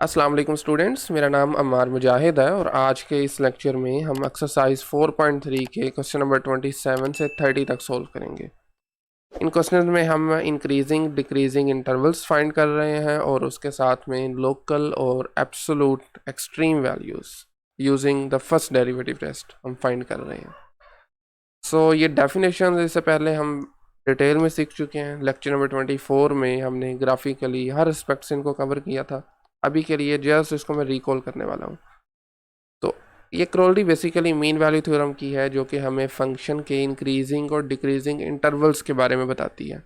अस्सलाम वालेकुम स्टूडेंट्स, मेरा नाम अम्मार मुजाहिद है और आज के इस लेक्चर में हम एक्सरसाइज 4.3 के क्वेश्चन नंबर 27 से 30 तक सोल्व करेंगे। इन क्वेश्चन में हम इंक्रीजिंग डिक्रीजिंग इंटरवल्स फाइंड कर रहे हैं और उसके साथ में लोकल और absolute extreme values using the first derivative test हम फाइंड कर रहे हैं। ये डेफिनेशन इससे पहले हम डिटेल में सीख चुके हैं। लेक्चर नंबर 24 में हमने ग्राफिकली हर एस्पेक्ट से इनको कवर किया था। अभी के लिए जस्ट इसको मैं रिकॉल करने वाला हूँ। तो ये क्रोल्डी बेसिकली मीन वैल्यू थ्योरम की है, जो कि हमें फंक्शन के इंक्रीजिंग और डिक्रीजिंग इंटरवल्स के बारे में बताती है।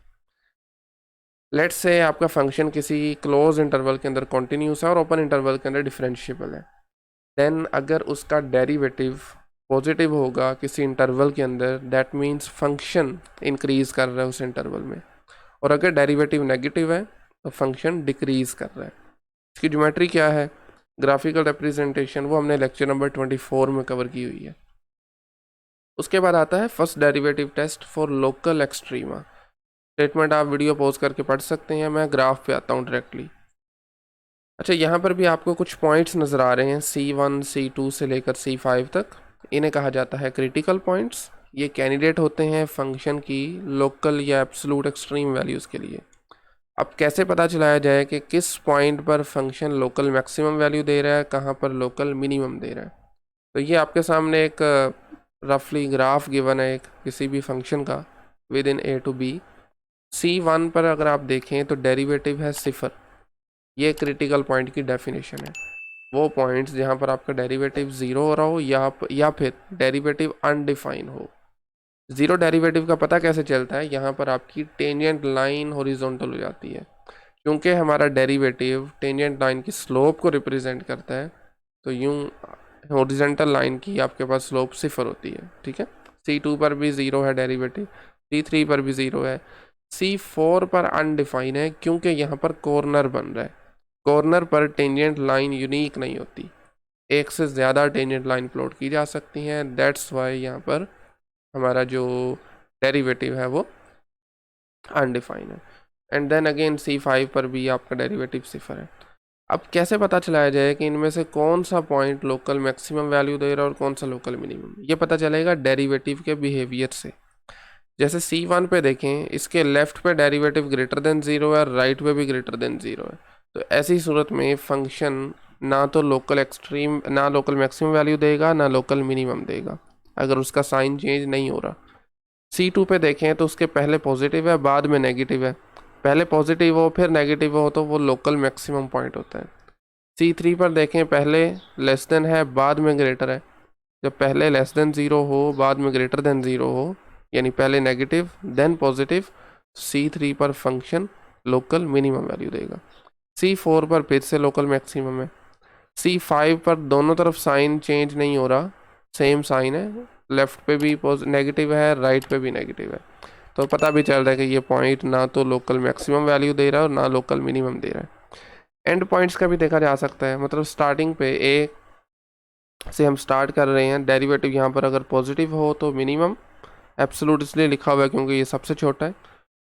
लेट्स से आपका फंक्शन किसी क्लोज इंटरवल के अंदर कॉन्टिन्यूस है और ओपन इंटरवल के अंदर डिफरेंशिएबल है। देन अगर उसका डेरिवेटिव पॉजिटिव होगा किसी इंटरवल के अंदर, दैट मीन्स फंक्शन इंक्रीज कर रहा है उस इंटरवल में। और अगर डेरिवेटिव नेगेटिव है तो फंक्शन डिक्रीज कर रहा है। इसकी ज्योमेट्री क्या है, ग्राफिकल रिप्रेजेंटेशन, वो हमने लेक्चर नंबर 24 में कवर की हुई है। उसके बाद आता है first derivative test for local extrema. Statement आप वीडियो पॉज करके पढ़ सकते हैं, मैं ग्राफ पे आता हूँ डायरेक्टली। अच्छा, यहाँ पर भी आपको कुछ पॉइंट्स नज़र आ रहे हैं, C1 C2 से लेकर C5 तक। इन्हें कहा जाता है क्रिटिकल पॉइंट्स। ये कैंडिडेट होते हैं फंक्शन की लोकल या एब्सोल्यूट एक्सट्रीम वैल्यूज़ के लिए। अब कैसे पता चलाया जाए कि किस पॉइंट पर फंक्शन लोकल मैक्सिमम वैल्यू दे रहा है, कहाँ पर लोकल मिनिमम दे रहा है। तो ये आपके सामने एक रफली ग्राफ गिवन है एक किसी भी फंक्शन का with in A to B। C1 पर अगर आप देखें तो डेरिवेटिव है 0। ये क्रिटिकल पॉइंट की डेफिनेशन है। वो पॉइंट्स जहाँ पर आपका डेरिवेटिव 0 हो रहा हो या फिर डेरिवेटिव अनडिफाइन हो। जीरो डेरिवेटिव का पता कैसे चलता है, यहाँ पर आपकी टेंजेंट लाइन हॉरिजॉन्टल हो जाती है, क्योंकि हमारा डेरिवेटिव टेंजेंट लाइन की स्लोप को रिप्रेजेंट करता है। तो यूं हॉरिजॉन्टल लाइन की आपके पास स्लोप 0 होती है। ठीक है, C2 पर भी 0 है डेरिवेटिव, C3 पर भी 0 है, C4 पर अनडिफाइन है क्योंकि यहाँ पर कॉर्नर बन रहा है। कॉर्नर पर टेंजेंट लाइन यूनिक नहीं होती, एक से ज़्यादा टेंजेंट लाइन प्लॉट की जा सकती हैं। दैट्स वाई यहाँ पर हमारा जो डेरिवेटिव है वो अनडिफाइन है। एंड देन अगेन C5 पर भी आपका डेरिवेटिव 0 है। अब कैसे पता चलाया जाए कि इनमें से कौन सा पॉइंट लोकल मैक्सिमम वैल्यू दे रहा है और कौन सा लोकल मिनिमम? ये पता चलेगा डेरिवेटिव के बिहेवियर से। जैसे C1 पे देखें, इसके लेफ्ट पे डेरिवेटिव ग्रेटर देन 0 है और राइट पे भी ग्रेटर देन 0 है। तो ऐसी सूरत में फंक्शन ना तो लोकल एक्सट्रीम ना लोकल मैक्सिमम वैल्यू देगा ना लोकल मिनिमम देगा, अगर उसका साइन चेंज नहीं हो रहा। C2 पे देखें तो उसके पहले पॉजिटिव है बाद में नेगेटिव है। पहले पॉजिटिव हो फिर नेगेटिव हो तो वो लोकल मैक्सिमम पॉइंट होता है। C3 पर देखें, पहले लेस देन है बाद में ग्रेटर है। जब पहले लेस देन 0 हो बाद में ग्रेटर देन 0 हो, यानी पहले नेगेटिव देन पॉजिटिव, C3 पर फंक्शन लोकल मिनिमम वैल्यू देगा। C4 पर फिर से लोकल मैक्सिमम है। C5 पर दोनों तरफ साइन चेंज नहीं हो रहा, सेम साइन है, लेफ्ट पे भी नेगेटिव है राइट पे भी नेगेटिव है। तो पता भी चल रहा है कि ये पॉइंट ना तो लोकल मैक्सिमम वैल्यू दे रहा है और ना लोकल मिनिमम दे रहा है। एंड पॉइंट्स का भी देखा जा सकता है, मतलब स्टार्टिंग पे ए से हम स्टार्ट कर रहे हैं, डेरिवेटिव यहाँ पर अगर पॉजिटिव हो तो मिनिमम, एब्सोल्यूट इसलिए लिखा हुआ है क्योंकि ये सबसे छोटा है।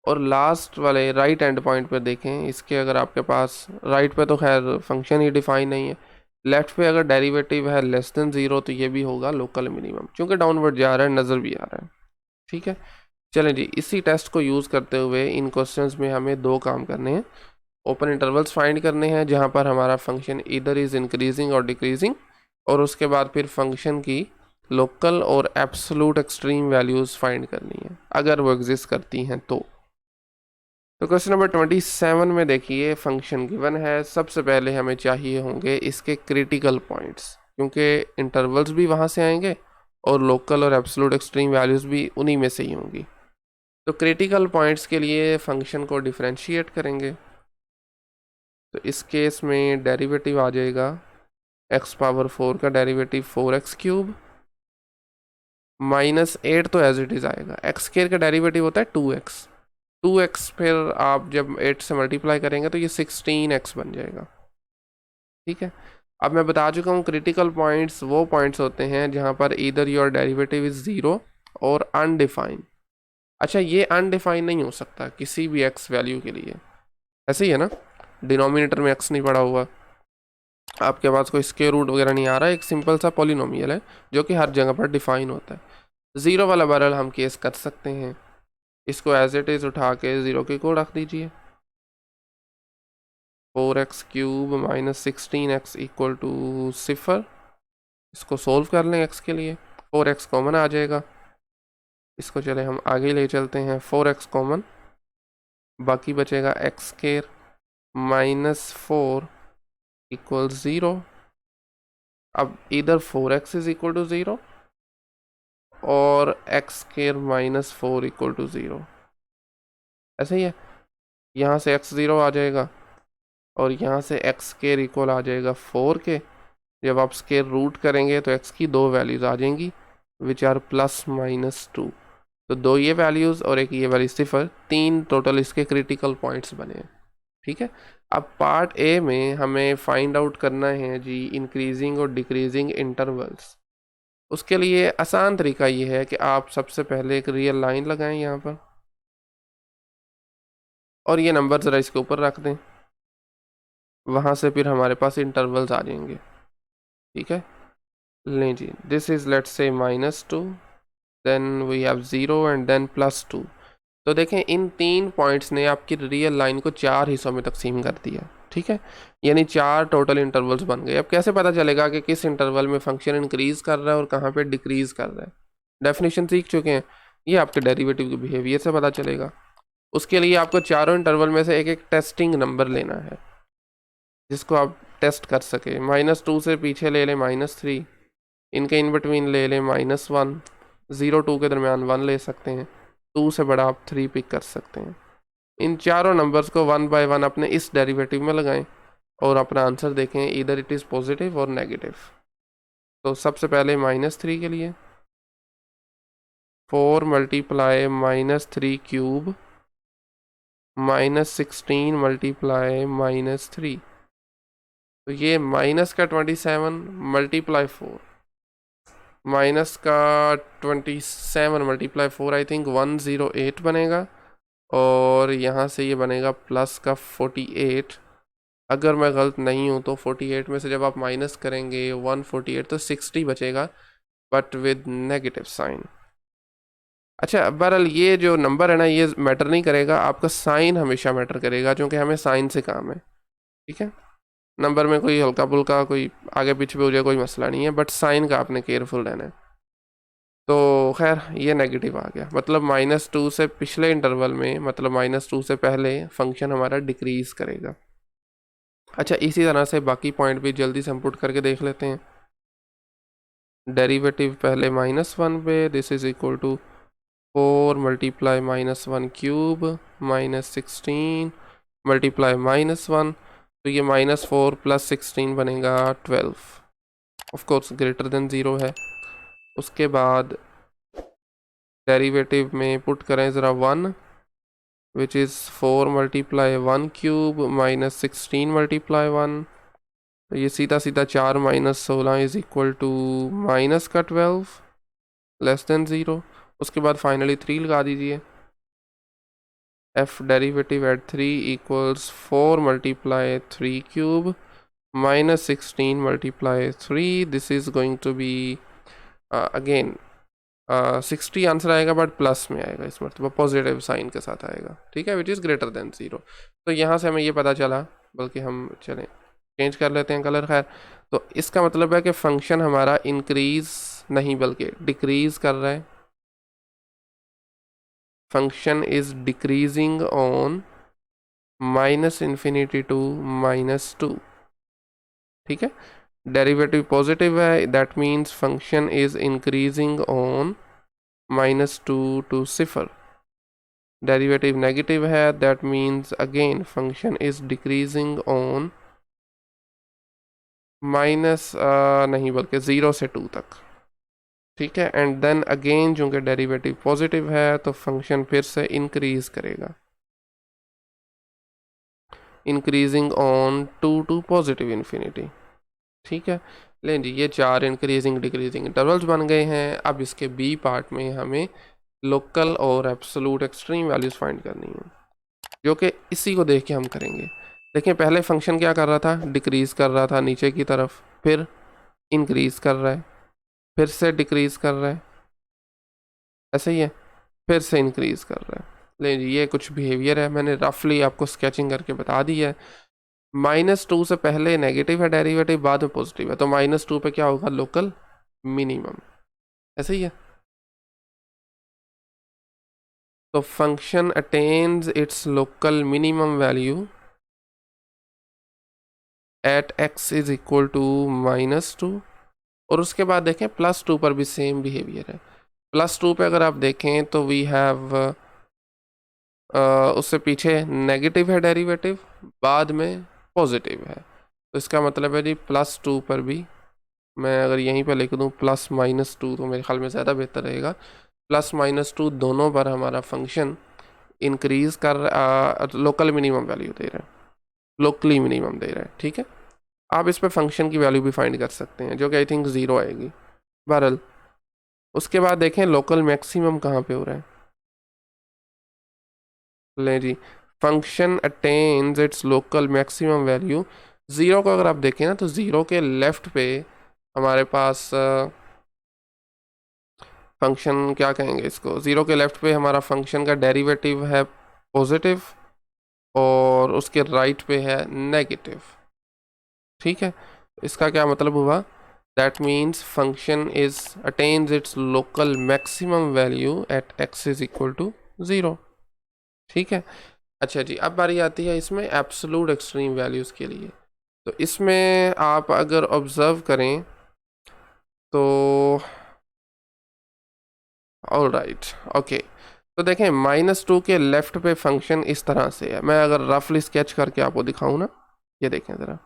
और लास्ट वाले राइट एंड पॉइंट पर देखें, इसके अगर आपके पास राइट पे तो खैर फंक्शन ही डिफाइन नहीं है, लेफ्ट पे अगर डेरिवेटिव है लेस देन 0 तो ये भी होगा लोकल मिनिमम, क्योंकि डाउनवर्ड जा रहा है, नज़र भी आ रहा है। ठीक है, चलें जी, इसी टेस्ट को यूज़ करते हुए इन क्वेश्चंस में हमें दो काम करने हैं। ओपन इंटरवल्स फाइंड करने हैं जहाँ पर हमारा फंक्शन इधर इज़ इंक्रीजिंग और डिक्रीजिंग, और उसके बाद फिर फंक्शन की लोकल और एब्सोल्यूट एक्सट्रीम वैल्यूज़ फाइंड करनी है अगर वो एग्जिस्ट करती हैं तो क्वेश्चन नंबर 27 में देखिए, फंक्शन गिवन है। सबसे पहले हमें चाहिए होंगे इसके क्रिटिकल पॉइंट्स, क्योंकि इंटरवल्स भी वहाँ से आएंगे और लोकल और एब्सोल्यूट एक्सट्रीम वैल्यूज़ भी उन्हीं में से ही होंगी। तो क्रिटिकल पॉइंट्स के लिए फंक्शन को डिफरेंशिएट करेंगे। तो इस केस में डेरिवेटिव आ जाएगा x⁴ का डेरिवेटिव 4x³ -8, तो एज इट इज़ आएगा। x² का डेरिवेटिव होता है 2x फिर आप जब 8 से मल्टीप्लाई करेंगे तो ये 16x बन जाएगा। ठीक है, अब मैं बता चुका हूँ क्रिटिकल पॉइंट्स वो पॉइंट्स होते हैं जहाँ पर इधर योर डेरिवेटिव इज़ 0 और अनडिफाइन। अच्छा, ये अनडिफाइन नहीं हो सकता किसी भी x वैल्यू के लिए, ऐसे ही है ना, डिनोमिनेटर में x नहीं पड़ा हुआ। आपके पास कोई स्क्वायर रूट वगैरह नहीं आ रहा है, एक सिंपल सा पॉलिनोमियल है जो कि हर जगह पर डिफाइन होता है। ज़ीरो वाला बैरल हम केस कर सकते हैं, इसको एज इट इज़ उठा के ज़ीरो के को रख दीजिए। 4x cube minus 16x equal to 0। इसको सोल्व कर लें x के लिए, 4x कॉमन आ जाएगा। इसको चले हम आगे ले चलते हैं, 4x कॉमन, बाकी बचेगा एक्स स्क्वायर माइनस 4 इक्वल 0। अब इधर 4x इज इक्वल टू 0 और X square minus 4 equal to 0, ऐसे ही है। यहाँ से x 0 आ जाएगा और यहाँ से एक्स स्क्वायर इक्वल आ जाएगा 4 के। जब आप स्क्वायर रूट करेंगे तो x की दो वैल्यूज़ आ जाएंगी विच आर प्लस माइनस 2। तो दो ये वैल्यूज़ और एक ये वैल्यू 0, तीन टोटल इसके क्रिटिकल पॉइंट्स बने हैं। ठीक है, अब पार्ट ए में हमें फाइंड आउट करना है जी इंक्रीजिंग और डिक्रीजिंग इंटरवल्स। उसके लिए आसान तरीका ये है कि आप सबसे पहले एक रियल लाइन लगाएं यहाँ पर और ये नंबर ज़रा इसके ऊपर रख दें, वहाँ से फिर हमारे पास इंटरवल्स आ जाएंगे। ठीक है, लें जी, this is let's say -2, then we have 0 and then +2। तो देखें इन तीन पॉइंट्स ने आपकी रियल लाइन को चार हिस्सों में तकसीम कर दिया। ठीक है, यानी चार टोटल इंटरवल्स बन गए। अब कैसे पता चलेगा कि किस इंटरवल में फंक्शन इंक्रीज कर रहा है और कहाँ पे डिक्रीज कर रहा है? डेफिनेशन सीख चुके हैं, ये आपके डेरिवेटिव के बिहेवियर से पता चलेगा। उसके लिए आपको चारों इंटरवल में से एक एक टेस्टिंग नंबर लेना है जिसको आप टेस्ट कर सके। -2 से पीछे ले लें -3, इनके इन बिटवीन ले लें -1, 0 2 के दरमियान 1 ले सकते हैं, 2 से बड़ा आप 3 पिक कर सकते हैं। इन चारों नंबर्स को 1 बाय 1 अपने इस डेरिवेटिव में लगाएं और अपना आंसर देखें, इधर इट इज़ पॉजिटिव और नेगेटिव। तो सबसे पहले -3 के लिए 4 मल्टीप्लाई -3 क्यूब -16 मल्टीप्लाई -3, तो ये माइनस का 27 मल्टीप्लाई 4, माइनस का 27 मल्टीप्लाई 4 आई थिंक 108 बनेगा और यहाँ से ये बनेगा प्लस का 48। अगर मैं गलत नहीं हूँ तो 48 में से जब आप माइनस करेंगे 148 तो 60 बचेगा बट विद नेगेटिव साइन। अच्छा, बहरहाल ये जो नंबर है ना ये मैटर नहीं करेगा, आपका साइन हमेशा मैटर करेगा क्योंकि हमें साइन से काम है। ठीक है, नंबर में कोई हल्का फुल्का कोई आगे पीछे हो जाए कोई मसला नहीं है, बट साइन का आपने केयरफुल रहना है। तो खैर ये नेगेटिव आ गया, मतलब -2 से पिछले इंटरवल में, मतलब -2 से पहले फंक्शन हमारा डिक्रीज करेगा। अच्छा, इसी तरह से बाकी पॉइंट भी जल्दी से हम पुट करके देख लेते हैं। डेरिवेटिव पहले -1 पे, this is equal to 4 multiply -1 cube -16 multiply -1, तो ये -4 + 16 बनेगा 12, ऑफ कोर्स ग्रेटर देन 0 है। उसके बाद डेरिवेटिव में पुट करें ज़रा 1 which is 4 multiply 1 cube -16 multiply 1, तो ये सीधा सीधा 4 -16 इज़ इक्वल टू माइनस का 12 लेस देन 0। उसके बाद फाइनली 3 लगा दीजिए। F derivative at 3 equals 4 multiply 3 cube -16 multiply 3, this is going to be again 60 answer आएगा बट प्लस में आएगा, इस मतलब पॉजिटिव साइन के साथ आएगा। ठीक है, विच इज़ ग्रेटर देन 0। तो यहाँ से हमें ये पता चला, बल्कि हम चलें चेंज कर लेते हैं कलर। खैर, तो इसका मतलब है कि फंक्शन हमारा इंक्रीज नहीं बल्कि डिक्रीज कर रहा है। Function is decreasing on -∞ to -2। ठीक है, डेरिवेटिव पॉजिटिव है, that means function is increasing on -2 to 0। Derivative negative है, that means again function is decreasing on minus नहीं बल्कि 0 से 2 तक। ठीक है, एंड देन अगेन चूंकि डेरिवेटिव पॉजिटिव है तो फंक्शन फिर से इंक्रीज करेगा, increasing on 2 to positive infinity. ठीक है, लें जी, ये चार इंक्रीजिंग डिक्रीजिंग इंटरवल्स बन गए हैं। अब इसके बी पार्ट में हमें लोकल और एब्सोलूट एक्सट्रीम वैल्यूज फाइंड करनी है, जो कि इसी को देख के हम करेंगे। देखिए पहले फंक्शन क्या कर रहा था, डिक्रीज़ कर रहा था नीचे की तरफ, फिर इंक्रीज़ कर रहा है, फिर से डिक्रीज़ कर रहा है, ऐसे ही है, फिर से इंक्रीज़ कर रहा है। ले जी, ये कुछ बिहेवियर है, मैंने रफली आपको स्केचिंग करके बता दी है। -2 से पहले नेगेटिव है डेरिवेटिव, बाद में पॉजिटिव है, तो -2 पे क्या होगा, लोकल मिनिमम, ऐसे ही है। तो function attains its local minimum value at x is equal to -2, और उसके बाद देखें +2 पर भी सेम बिहेवियर है। +2 पे अगर आप देखें तो वी हैव उससे पीछे नेगेटिव है डेरिवेटिव, बाद में पॉजिटिव है, तो इसका मतलब है जी +2 पर भी, मैं अगर यहीं पर लिख दूँ +-2 तो मेरे ख्याल में ज़्यादा बेहतर रहेगा। +-2 दोनों पर हमारा फंक्शन इंक्रीज कर लोकल मिनिमम वैल्यू दे रहा है, लोकली मिनिमम दे रहा है, ठीक है। आप इस पर फंक्शन की वैल्यू भी फाइंड कर सकते हैं, जो कि आई थिंक 0 आएगी बहरहाल। उसके बाद देखें लोकल मैक्सिमम कहाँ पे हो रहा है, ले जी, function attains its local maximum value, 0 को अगर आप देखें ना तो 0 के लेफ्ट पे हमारे पास फंक्शन क्या कहेंगे इसको, 0 के लेफ्ट पे हमारा फंक्शन का डेरिवेटिव है पॉजिटिव, और उसके राइट पे है नेगेटिव, ठीक है। इसका क्या मतलब हुआ, that means function is attains its local maximum value at x is equal to 0, ठीक है। अच्छा जी, अब बारी आती है इसमें एब्सोल्यूट एक्सट्रीम वैल्यूज़ के लिए। तो इसमें आप अगर ऑब्ज़र्व करें तो ऑल राइट, ओके, तो देखें -2 के लेफ्ट पे फंक्शन इस तरह से है। मैं अगर रफली स्केच करके आपको दिखाऊं ना, ये देखें ज़रा,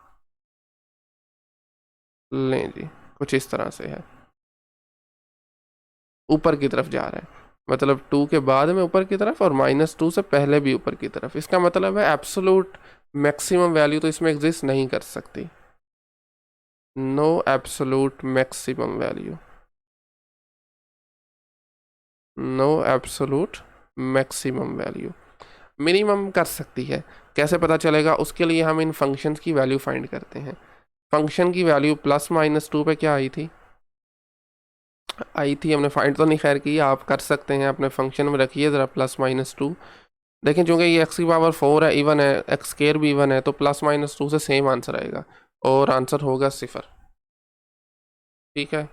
लें जी, कुछ इस तरह से है, ऊपर की तरफ जा रहा है, मतलब 2 के बाद में ऊपर की तरफ, और -2 से पहले भी ऊपर की तरफ। इसका मतलब है एब्सोल्यूट मैक्सिमम वैल्यू तो इसमें एग्जिस्ट नहीं कर सकती, no absolute maximum value, no absolute maximum value. Minimum कर सकती है, कैसे पता चलेगा, उसके लिए हम इन फंक्शंस की वैल्यू फाइंड करते हैं। फंक्शन की वैल्यू +-2 पे क्या आई थी, हमने फाइंड तो नहीं खैर की, आप कर सकते हैं, अपने फंक्शन में रखिए ज़रा +-2। देखें चूँकि ये x⁴ है, इवन है, x² भी इवन है, तो +-2 से सेम आंसर आएगा, और आंसर होगा 0, ठीक है।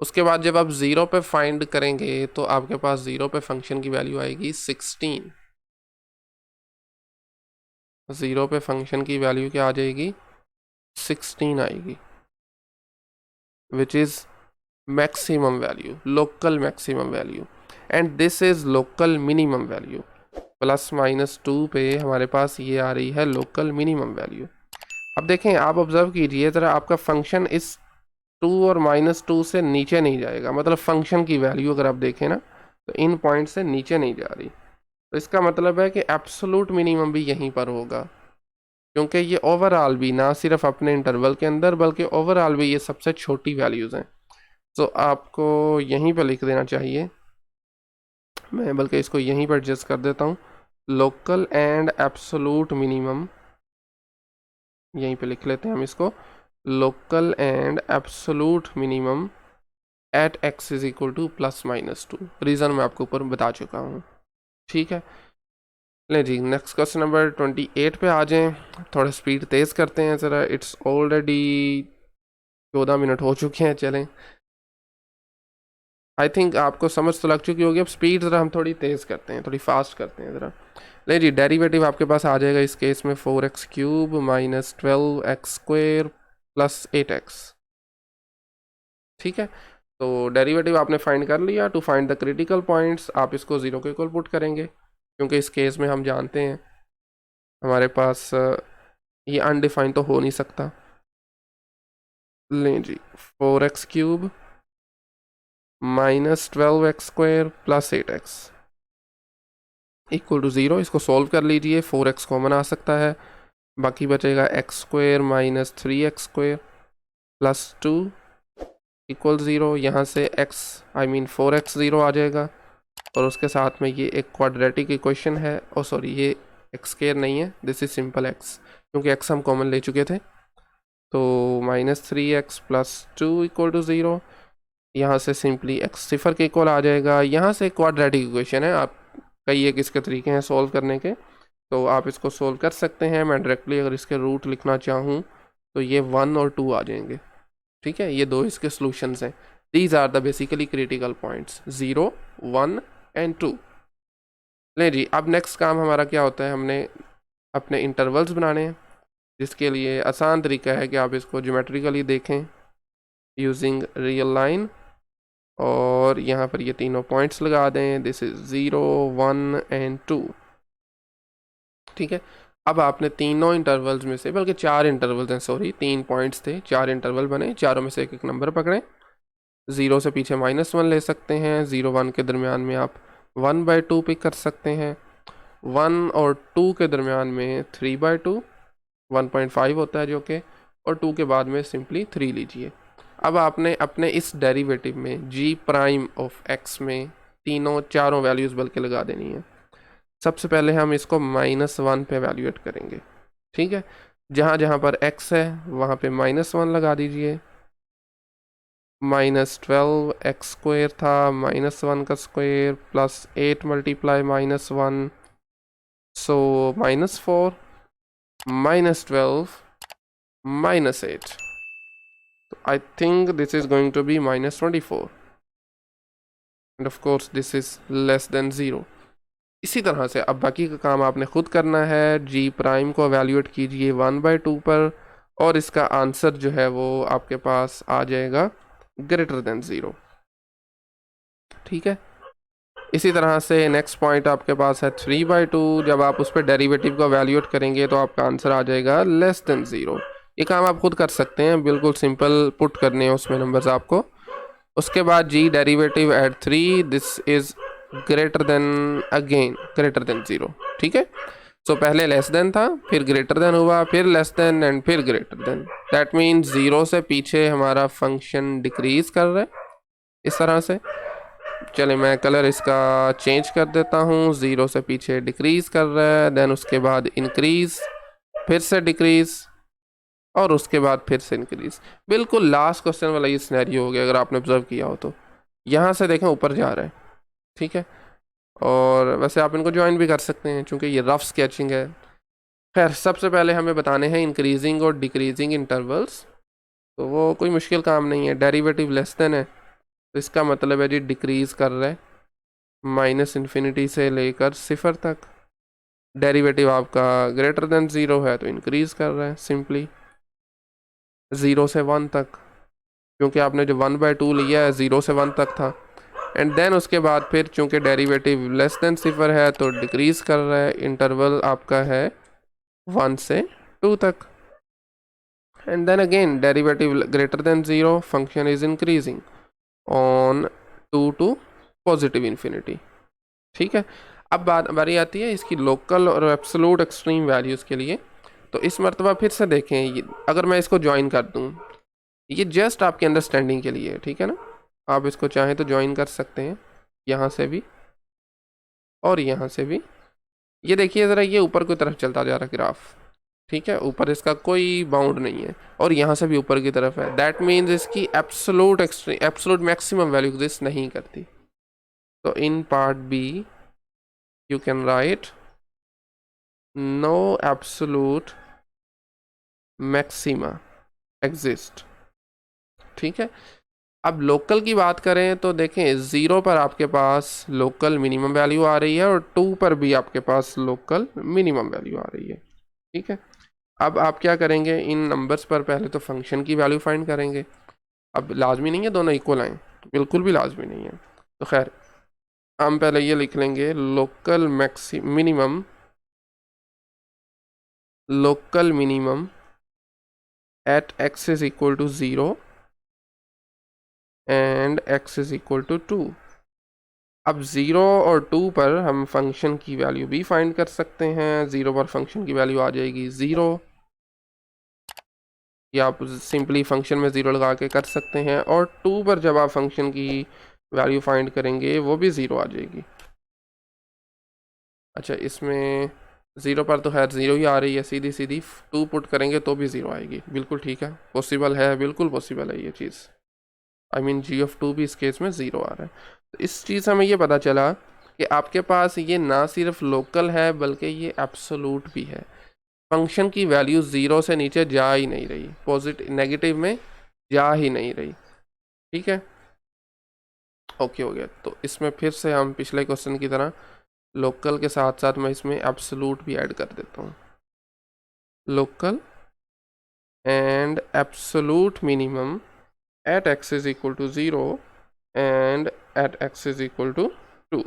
उसके बाद जब आप 0 पे फाइंड करेंगे तो आपके पास 0 पे फंक्शन की वैल्यू आएगी 16, 0 पे फंक्शन की वैल्यू क्या आ जाएगी, 16 आएगी, which is maximum value, local maximum value, and this is local minimum value. +-2 पे हमारे पास ये आ रही है लोकल मिनिमम वैल्यू। अब देखें, आप ऑब्जर्व कीजिए ज़रा, आपका फंक्शन इस 2 और -2 से नीचे नहीं जाएगा, मतलब फंक्शन की वैल्यू अगर आप देखें ना तो इन पॉइंट से नीचे नहीं जा रही, तो इसका मतलब है कि एब्सोल्यूट मिनिमम भी यहीं पर होगा, क्योंकि ये ओवरऑल भी, ना सिर्फ अपने इंटरवल के अंदर बल्कि ओवरऑल भी ये सबसे छोटी वैल्यूज़ हैं। तो आपको यहीं पर लिख देना चाहिए, मैं बल्कि इसको यहीं पर एडजस्ट कर देता हूँ, लोकल एंड एब्सोल्यूट मिनिमम, यहीं पे लिख लेते हैं हम इसको, local and absolute minimum at x is equal to +-2। Reason मैं आपको ऊपर बता चुका हूँ, ठीक है। ले जी, नेक्स्ट क्वेश्चन नंबर 28 पे आ जाएं, थोड़ा स्पीड तेज़ करते हैं ज़रा, इट्स ऑलरेडी 14 मिनट हो चुके हैं, चलें, आई थिंक आपको समझ तो लग चुकी होगी। अब स्पीड ज़रा हम थोड़ी तेज़ करते हैं, थोड़ी फास्ट करते हैं ज़रा। ले जी, डेरिवेटिव आपके पास आ जाएगा इस केस में 4x³ - 12x² + 8x, ठीक है। तो डेरिवेटिव आपने फाइंड कर लिया। To find the critical points आप इसको 0 के इक्वल पुट करेंगे, क्योंकि इस केस में हम जानते हैं हमारे पास ये अनडिफाइंड तो हो नहीं सकता। लें जी, 4x³ - 12x² + 8x equal to 0। इसको सॉल्व कर लीजिए, 4x कॉमन आ सकता है, बाकी बचेगा x² - 3x² + 2 इक्वल 0। यहाँ से x 0 आ जाएगा, और उसके साथ में ये एक क्वाड्रेटिक इक्वेशन है, और सॉरी ये x² नहीं है, दिस इज सिंपल x, क्योंकि x हम कॉमन ले चुके थे। तो -3x + 2 = 0। यहाँ से सिंपली x सिफर के इक्वल आ जाएगा। यहाँ से क्वाड्रेटिक इक्वेशन है, आप कई एक इसके तरीके हैं सॉल्व करने के, तो आप इसको सोल्व कर सकते हैं। मैं डायरेक्टली अगर इसके रूट लिखना चाहूँ तो ये 1 और 2 आ जाएंगे। ठीक है, ये दो इसके सॉल्यूशंस हैं। These are the basically critical points 0, 1 and 2। नहीं जी, अब नेक्स्ट काम हमारा क्या होता है, हमने अपने इंटरवल्स बनाने हैं, जिसके लिए आसान तरीका है कि आप इसको ज्योमेट्रिकली देखें यूजिंग रियल लाइन, और यहाँ पर ये तीनों पॉइंट्स लगा दें। This is 0, 1 and 2। ठीक है, अब आपने तीनों इंटरवल्स में से, बल्कि 4 इंटरवल्स हैं, सॉरी 3 पॉइंट्स थे, 4 इंटरवल बने, चारों में से एक एक नंबर पकड़ें। 0 से पीछे -1 ले सकते हैं, 0, 1 के दरमियान में आप 1/2 पिक कर सकते हैं, 1 और 2 के दरमियान में 3/2, 1.5 होता है जो कि, और 2 के बाद में सिंपली 3 लीजिए। अब आपने अपने इस डेरिवेटिव में g' में तीनों चारों वैल्यूज़ बल्कि लगा देनी है। सबसे पहले हम इसको -1 पे वैल्यूएट करेंगे। ठीक है, जहाँ जहाँ पर x है वहाँ पे -1 लगा दीजिए। -12x² था, -1 का square +8 × -1, so -4 -12 -8। I think this is going to be -24 and of course this is less than 0। इसी तरह से अब बाकी का काम आपने खुद करना है। g' को एवेल्यूएट कीजिए 1/2 पर, और इसका आंसर जो है वो आपके पास आ जाएगा >0। ठीक है, इसी तरह से नेक्स्ट पॉइंट आपके पास है 3/2। जब आप उस पर डेरिवेटिव को एवेल्यूएट करेंगे तो आपका आंसर आ जाएगा <0। ये काम आप खुद कर सकते हैं, बिल्कुल सिंपल पुट करने हैं उसमें नंबर्स आपको। उसके बाद g derivative at 3, this is greater than 0। ठीक है, सो पहले लेस देन था, फिर ग्रेटर देन हुआ, फिर लेस देन एंड फिर ग्रेटर देन। दैट मीन्स 0 से पीछे हमारा फंक्शन डिक्रीज कर रहा है इस तरह से। चले मैं कलर इसका चेंज कर देता हूँ। 0 से पीछे डिक्रीज कर रहा है, देन उसके बाद इंक्रीज, फिर से डिक्रीज, और उसके बाद फिर से इंक्रीज। बिल्कुल लास्ट क्वेश्चन वाला ये सिनेरियो हो गया अगर आपने ऑब्जर्व किया हो तो। यहाँ से देखें ऊपर जा रहा है। ठीक है, और वैसे आप इनको ज्वाइन भी कर सकते हैं चूँकि ये रफ स्केचिंग है। खैर, सबसे पहले हमें बताने हैं इंक्रीजिंग और डिक्रीजिंग इंटरवल्स, तो वो कोई मुश्किल काम नहीं है। डेरिवेटिव लेस देन है तो इसका मतलब है जी डिक्रीज कर रहा है -∞ से लेकर 0 तक। डेरिवेटिव आपका ग्रेटर देन 0 है तो इंक्रीज कर रहा है सिंपली 0 से 1 तक, क्योंकि आपने जो 1/2 लिया है 0 से 1 तक था। एंड देन उसके बाद फिर चूंकि डेरिवेटिव लेस देन 0 है तो डिक्रीज कर रहा है। इंटरवल आपका है 1 से 2 तक। And then again derivative greater than 0, function is increasing on 2 to +∞। ठीक है, अब बारी आती है इसकी लोकल और एब्सोल्यूट एक्सट्रीम वैल्यूज़ के लिए। तो इस मरतबा फिर से देखें, अगर मैं इसको ज्वाइन कर दूँ, ये जस्ट आपके अंडरस्टैंडिंग के लिए है। ठीक है ना, आप इसको चाहें तो ज्वाइन कर सकते हैं यहाँ से भी और यहाँ से भी। ये देखिए ज़रा, ये ऊपर की तरफ चलता जा रहा है ग्राफ। ठीक है, ऊपर इसका कोई बाउंड नहीं है, और यहाँ से भी ऊपर की तरफ है। दैट मीन्स इसकी एब्सोल्यूट मैक्सिमम वैल्यू एग्जिस्ट नहीं करती। तो in part B you can write no absolute maxima exist। ठीक है, अब लोकल की बात करें तो देखें 0 पर आपके पास लोकल मिनिमम वैल्यू आ रही है और 2 पर भी आपके पास लोकल मिनिमम वैल्यू आ रही है। ठीक है, अब आप क्या करेंगे, इन नंबर्स पर पहले तो फंक्शन की वैल्यू फाइंड करेंगे। अब लाजमी नहीं है दोनों इक्वल आएँ, बिल्कुल भी लाजमी नहीं है। तो खैर हम पहले ये लिख लेंगे local minimum at x is equal to 0 and x is equal to 2। अब 0 और 2 पर हम फंक्शन की वैल्यू भी फाइंड कर सकते हैं। 0 पर फंक्शन की वैल्यू आ जाएगी 0, या आप सिंपली फंक्शन में 0 लगा के कर सकते हैं, और 2 पर जब आप फंक्शन की वैल्यू फाइंड करेंगे वो भी 0 आ जाएगी। अच्छा, इसमें ज़ीरो पर तो खैर ज़ीरो ही आ रही है, सीधी सीधी 2 पुट करेंगे तो भी ज़ीरो आएगी। बिल्कुल ठीक है, पॉसिबल है, बिल्कुल पॉसिबल है ये चीज़। आई मीन g(2) भी इस केस में ज़ीरो आ रहा है। तो इस चीज़ से हमें ये पता चला कि आपके पास ये ना सिर्फ लोकल है बल्कि ये एब्सोलूट भी है। फंक्शन की वैल्यू ज़ीरो से नीचे जा ही नहीं रही, पॉजिटिव नेगेटिव में जा ही नहीं रही। ठीक है, ओके हो गया। तो इसमें फिर से हम पिछले क्वेश्चन की तरह लोकल के साथ साथ मैं इसमें एब्सोलूट भी ऐड कर देता हूँ। Local and absolute minimum at x is equal to 0 and at x is equal to 2।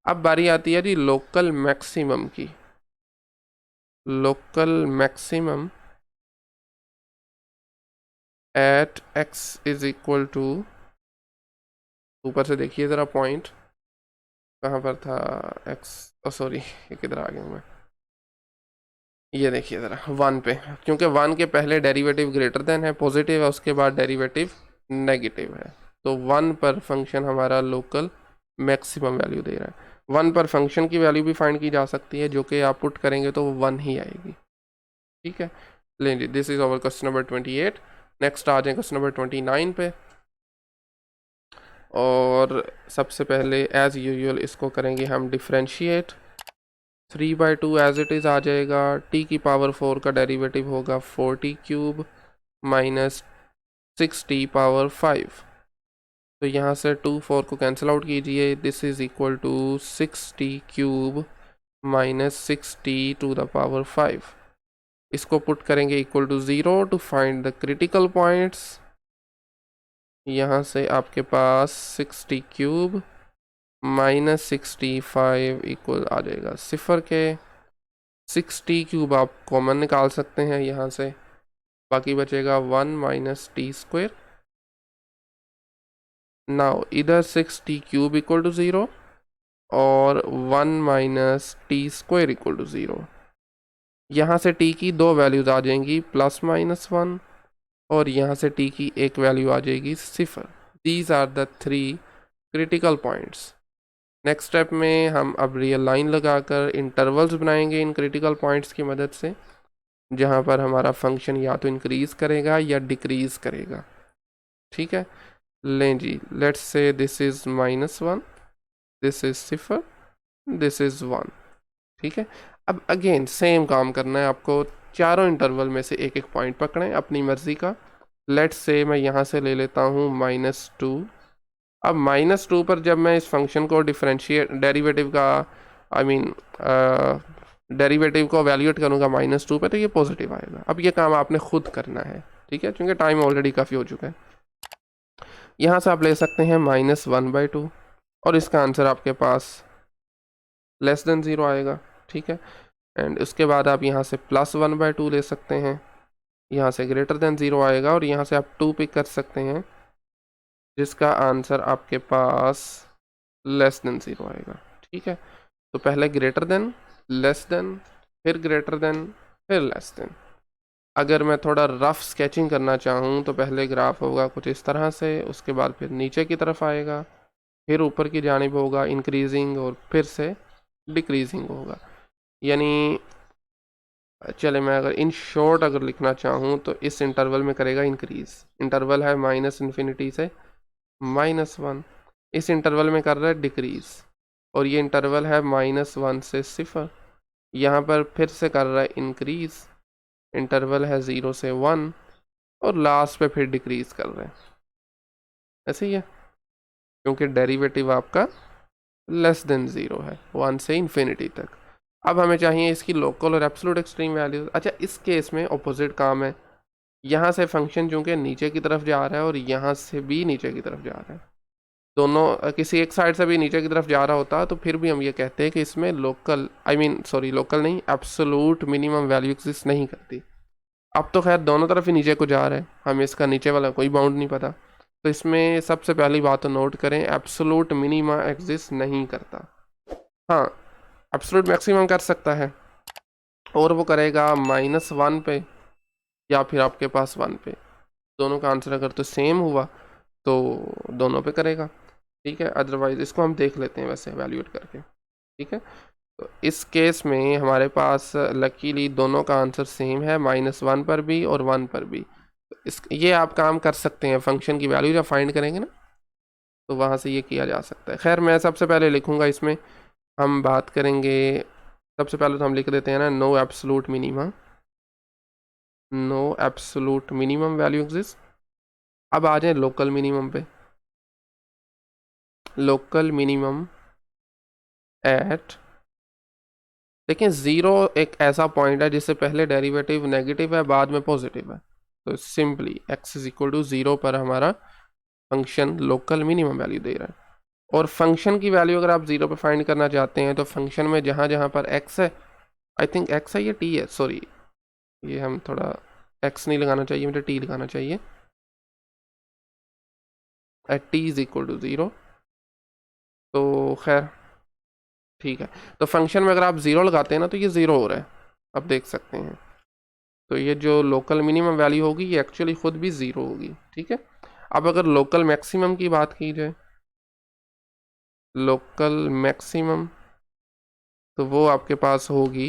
अब बारी आती है जी लोकल मैक्सिमम की। Local maximum at x is equal to, ऊपर से देखिए ज़रा पॉइंट कहाँ पर था, x सॉरी ये किधर आ गया मैं, ये देखिए ज़रा 1 पे, क्योंकि 1 के पहले डेरिवेटिव ग्रेटर देन है, पॉजिटिव है, उसके बाद डेरिवेटिव नेगेटिव है। तो 1 पर फंक्शन हमारा लोकल मैक्सिमम वैल्यू दे रहा है। 1 पर फंक्शन की वैल्यू भी फाइंड की जा सकती है, जो कि आप पुट करेंगे तो वो 1 ही आएगी। ठीक है, लें जी, this is over question number 28। Next आ जाए क्वेश्चन नंबर 29 पे। और सबसे पहले एज यूजुअल इसको करेंगे हम डिफ्रेंशिएट। 3/2 एज इट इज़ आ जाएगा। t की पावर 4 का डेरिवेटिव होगा 4t³ माइनस 6t पावर 5। तो यहाँ से 2 4 को कैंसिल आउट कीजिए। This is equal to 6t³ minus 6t⁵। इसको पुट करेंगे equal to 0 to find the critical points. यहाँ से आपके पास 6t³ माइनस 65 इक्वल आ जाएगा 0 के। 6t³ आप कॉमन निकाल सकते हैं यहाँ से, बाकी बचेगा 1 माइनस t²। नाउ इधर 6t³ इक्वल टू 0 और 1 माइनस t² इक्वल टू 0। यहाँ से t की दो वैल्यूज आ जाएंगी +-1 और यहाँ से t की एक वैल्यू आ जाएगी 0। These are the 3 critical points. Next step में हम अब रियल लाइन लगाकर इंटरवल्स बनाएंगे इन क्रिटिकल पॉइंट्स की मदद से, जहाँ पर हमारा फंक्शन या तो इंक्रीज करेगा या डिक्रीज करेगा। ठीक है, लें जी, let's say this is -1, this is 0, this is 1। ठीक है, अब अगेन सेम काम करना है आपको। चारों इंटरवल में से एक एक पॉइंट पकड़ें अपनी मर्जी का। लेट्स से मैं यहाँ से ले लेता हूँ -2। अब -2 पर जब मैं इस फंक्शन को डिफरेंशिएट डेरिवेटिव का आई मीन डेरिवेटिव को वैल्यूएट करूँगा -2 पे, तो ये पॉजिटिव आएगा। अब ये काम आपने खुद करना है, ठीक है, क्योंकि टाइम ऑलरेडी काफ़ी हो चुका है। यहाँ से आप ले सकते हैं -1/2 और इसका आंसर आपके पास <0 आएगा। ठीक है, एंड उसके बाद आप यहाँ से +1/2 ले सकते हैं, यहाँ से <0 आएगा और यहाँ से आप 2 पिक कर सकते हैं, जिसका आंसर आपके पास <0 आएगा। ठीक है, तो पहले ग्रेटर देन, लेस देन, फिर ग्रेटर देन, फिर लेस देन। अगर मैं थोड़ा रफ स्केचिंग करना चाहूँ तो पहले ग्राफ होगा कुछ इस तरह से, उसके बाद फिर नीचे की तरफ आएगा, फिर ऊपर की जानिब होगा इंक्रीजिंग और फिर से डिक्रीजिंग होगा। यानी चले मैं अगर इन शॉर्ट अगर लिखना चाहूँ तो इस इंटरवल में करेगा इंक्रीज। इंटरवल है -∞ से -1, इस इंटरवल में कर रहा है डिक्रीज, और ये इंटरवल है -1 से 0, यहाँ पर फिर से कर रहा है इंक्रीज। इंटरवल है 0 से 1 और लास्ट पे फिर डिक्रीज कर रहे हैं। ऐसे ही है, क्योंकि डेरिवेटिव आपका <0 है 1 से इन्फिनिटी तक। अब हमें चाहिए इसकी लोकल और एब्सोल्यूट एक्सट्रीम वैल्यूज। अच्छा, इस केस में ऑपोजिट काम है। यहाँ से फंक्शन चूंकि नीचे की तरफ जा रहा है और यहाँ से भी नीचे की तरफ जा रहा है, दोनों किसी एक साइड से भी नीचे की तरफ जा रहा होता तो फिर भी हम ये कहते हैं कि इसमें लोकल लोकल नहीं, एब्सोल्यूट मिनिमम वैल्यू एग्जिस्ट नहीं करती। अब तो खैर दोनों तरफ ही नीचे को जा रहा है, हमें इसका नीचे वाला कोई बाउंड नहीं पता। तो इसमें सबसे पहली बात तो नोट करें, एब्सोल्यूट मिनिमा एग्जिस्ट नहीं करता। हाँ, एब्सोल्यूट मैक्सिमम कर सकता है, और वो करेगा -1 पे या फिर आपके पास 1 पे। दोनों का आंसर अगर तो सेम हुआ तो दोनों पे करेगा। ठीक है, अदरवाइज इसको हम देख लेते हैं वैसे एवेल्यूएट करके। ठीक है, तो इस केस में हमारे पास लकीली दोनों का आंसर सेम है, -1 पर भी और 1 पर भी। तो ये आप काम कर सकते हैं, फंक्शन की वैल्यू जब फाइंड करेंगे ना तो वहाँ से ये किया जा सकता है। खैर मैं सबसे पहले लिखूँगा, इसमें हम बात करेंगे। सबसे पहले तो हम लिख देते हैं ना, no absolute minimum, no absolute minimum value exist. अब आ जाए लोकल मिनिमम पे। लोकल मिनिमम एट, देखिए 0 एक ऐसा पॉइंट है जिससे पहले डेरिवेटिव नेगेटिव है बाद में पॉजिटिव है, तो simply x is equal to 0 पर हमारा फंक्शन लोकल मिनिमम वैल्यू दे रहा है। और फंक्शन की वैल्यू अगर आप 0 पे फाइंड करना चाहते हैं तो फंक्शन में जहाँ जहाँ पर x है, आई थिंक x है या t है, सॉरी ये हम थोड़ा x नहीं लगाना चाहिए, मुझे t लगाना चाहिए। At t is equal to 0, तो खैर ठीक है। तो फंक्शन में अगर आप 0 लगाते हैं ना तो ये 0 हो रहा है, आप देख सकते हैं। तो ये जो लोकल मिनिमम वैल्यू होगी ये एक्चुअली खुद भी 0 होगी, ठीक है। अब अगर लोकल मैक्सिमम की बात की जाए, लोकल मैक्सिमम, तो वो आपके पास होगी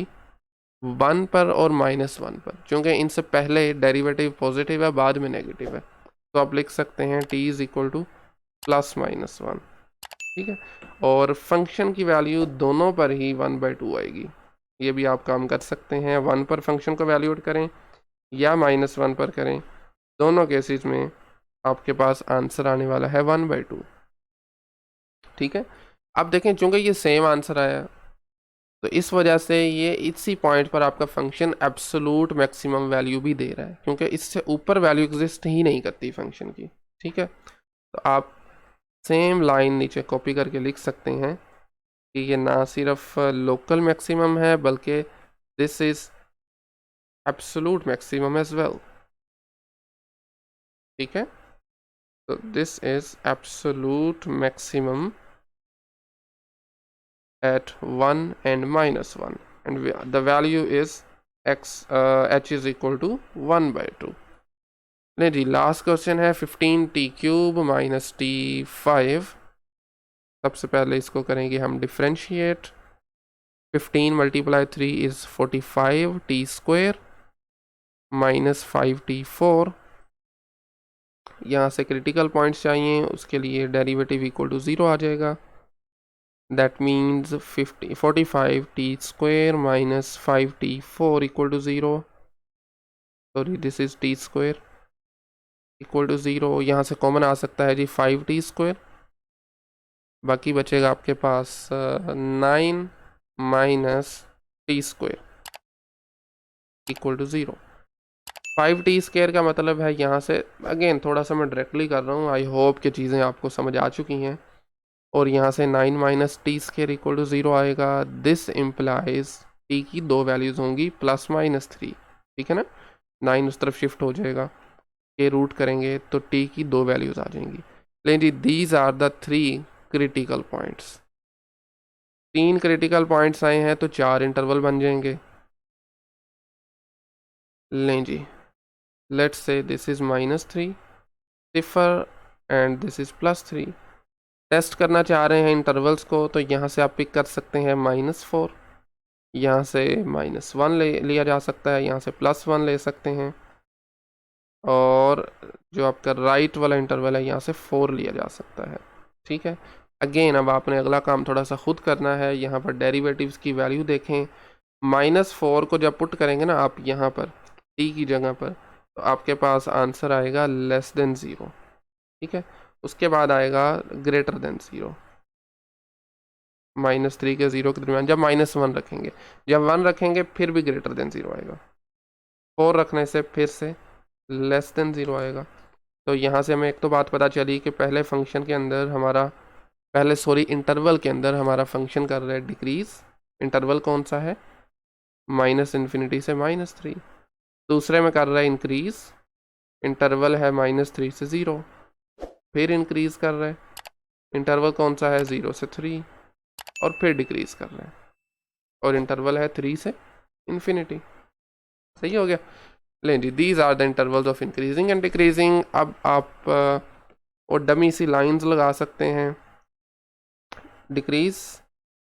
1 पर और -1 पर, क्योंकि इनसे पहले डेरिवेटिव पॉजिटिव है बाद में नेगेटिव है। तो आप लिख सकते हैं t इज इक्वल टू +-1, ठीक है। और फंक्शन की वैल्यू दोनों पर ही 1/2 आएगी। ये भी आप काम कर सकते हैं, 1 पर फंक्शन को वैल्यूएट करें या -1 पर करें, दोनों केसेस में आपके पास आंसर आने वाला है 1/2, ठीक है। अब देखें चूंकि ये सेम आंसर आया तो इस वजह से ये इसी पॉइंट पर आपका फंक्शन एब्सोलूट मैक्सिमम वैल्यू भी दे रहा है, क्योंकि इससे ऊपर वैल्यू एग्जिस्ट ही नहीं करती फंक्शन की, ठीक है। तो आप सेम लाइन नीचे कॉपी करके लिख सकते हैं कि ये ना सिर्फ लोकल मैक्सिमम है बल्कि this is absolute maximum age well, ठीक है। तो this is absolute maximum at 1 and -1, and the value is h is equal to 1/2। नहीं जी, लास्ट क्वेश्चन है 15t³ - t5। सबसे पहले इसको करेंगे हम डिफ्रेंशिएट। 15 × 3 is 45t² -5t4। यहाँ से क्रिटिकल पॉइंट्स चाहिए, उसके लिए डेरिवेटिव इक्वल टू 0 आ जाएगा। That means 45t² - 5t4 equal to 0। Sorry, this is t² equal to 0। यहाँ से कॉमन आ सकता है जी 5t², बाकी बचेगा आपके पास 9 - t² equal to 0। 5t² का मतलब है, यहाँ से अगेन थोड़ा सा मैं डायरेक्टली कर रहा हूँ, आई होप कि चीज़ें आपको समझ आ चुकी हैं। और यहाँ से 9 - t² इक्वल टू 0 आएगा। दिस इम्प्लाइज t की दो वैल्यूज़ होंगी +-3, ठीक है ना। 9 उस तरफ शिफ्ट हो जाएगा, के रूट करेंगे तो t की दो वैल्यूज़ आ जाएंगी। लेकिन जी these are the 3 critical points. 3 critical points आए हैं तो 4 इंटरवल बन जाएंगे। लें जी, लेट्स से दिस इज़ -3 सिफर एंड दिस इज़ +3। टेस्ट करना चाह रहे हैं इंटरवल्स को, तो यहाँ से आप पिक कर सकते हैं -4, यहाँ से -1 ले लिया जा सकता है, यहाँ से +1 ले सकते हैं, और जो आपका राइट वाला इंटरवल है यहाँ से 4 लिया जा सकता है, ठीक है। अगेन अब आपने अगला काम थोड़ा सा खुद करना है। यहाँ पर डेरिवेटिव्स की वैल्यू देखें, -4 को जब पुट करेंगे ना आप यहाँ पर t की जगह पर, तो आपके पास आंसर आएगा <0, ठीक है। उसके बाद आएगा <0। -3 के 0 के दरमियान जब -1 रखेंगे, जब 1 रखेंगे फिर भी <0 आएगा, 4 रखने से फिर से <0 आएगा। तो यहाँ से हमें एक तो बात पता चली कि पहले फंक्शन के अंदर हमारा, पहले सॉरी इंटरवल के अंदर हमारा फंक्शन कर रहा है डिक्रीज। इंटरवल कौन सा है, -∞ से -3। दूसरे में कर रहा है इंक्रीज, इंटरवल है -3 से 0, फिर इंक्रीज कर रहा है, इंटरवल कौन सा है 0 से 3, और फिर डिक्रीज कर रहे हैं, और इंटरवल है 3 से इन्फिनिटी। सही हो गया। लें जी, these are the intervals of increasing and decreasing. अब आप और डमी सी लाइंस लगा सकते हैं, डिक्रीज,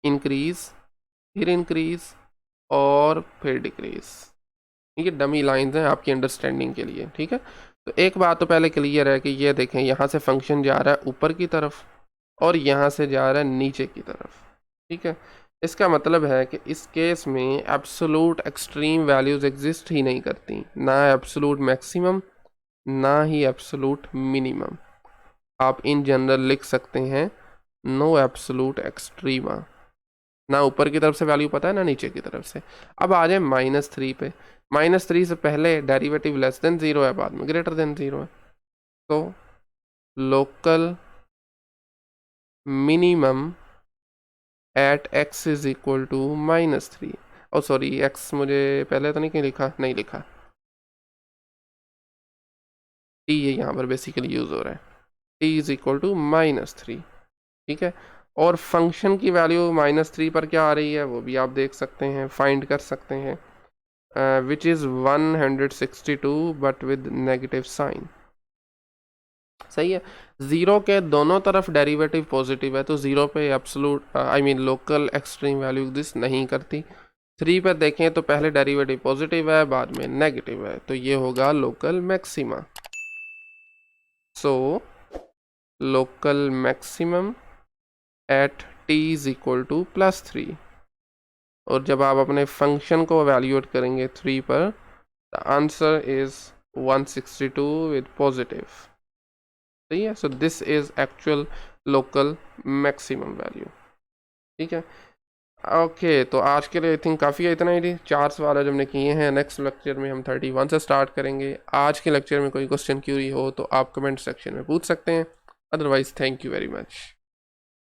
इंक्रीज, फिर इंक्रीज और फिर डिक्रीज। ठीक है, डमी लाइंस हैं आपकी अंडरस्टैंडिंग के लिए। ठीक है, तो एक बात तो पहले क्लियर है कि ये देखें, यहाँ से फंक्शन जा रहा है ऊपर की तरफ और यहाँ से जा रहा है नीचे की तरफ। ठीक है, इसका मतलब है कि इस केस में एब्सोलूट एक्सट्रीम वैल्यूज एग्जिस्ट ही नहीं करती, ना एब्सोलूट मैक्सिमम ना ही एब्सोलूट मिनिमम। आप इन जनरल लिख सकते हैं नो एब्सोलूट एक्सट्रीमा, ना ऊपर की तरफ से वैल्यू पता है ना नीचे की तरफ से। अब आ जाए -3 पे। -3 से पहले डेरिवेटिव लेस देन 0 है, बाद में ग्रेटर देन 0 है, तो local minimum at x is equal to -3। और सॉरी, x मुझे पहले तो नहीं कहीं लिखा, नहीं लिखा, t ये यहाँ पर बेसिकली यूज हो रहा है, t इज इक्वल टू -3। ठीक है, और फंक्शन की वैल्यू -3 पर क्या आ रही है वो भी आप देख सकते हैं, फाइंड कर सकते हैं, which is 162 but with negative sign. सही है, ज़ीरो के दोनों तरफ डेरिवेटिव पॉजिटिव है, तो ज़ीरो पे absolute I mean local extreme value exist नहीं करती। 3 पे देखें तो पहले डेरिवेटिव पॉजिटिव है बाद में नेगेटिव है, तो ये होगा local maxima. So local maximum at t is equal to +3। और जब आप अपने फंक्शन को एवेल्यूएट करेंगे 3 पर, the answer is 162 with positive. सही है, so this is actual local maximum value. ठीक है, ओके, तो आज के लिए आई थिंक काफ़ी है, इतना ही। 4 सवाल आज हमने किए हैं, नेक्स्ट लेक्चर में हम 31 से स्टार्ट करेंगे। आज के लेक्चर में कोई क्वेश्चन क्यूरी हो तो आप कमेंट सेक्शन में पूछ सकते हैं, otherwise thank you very much.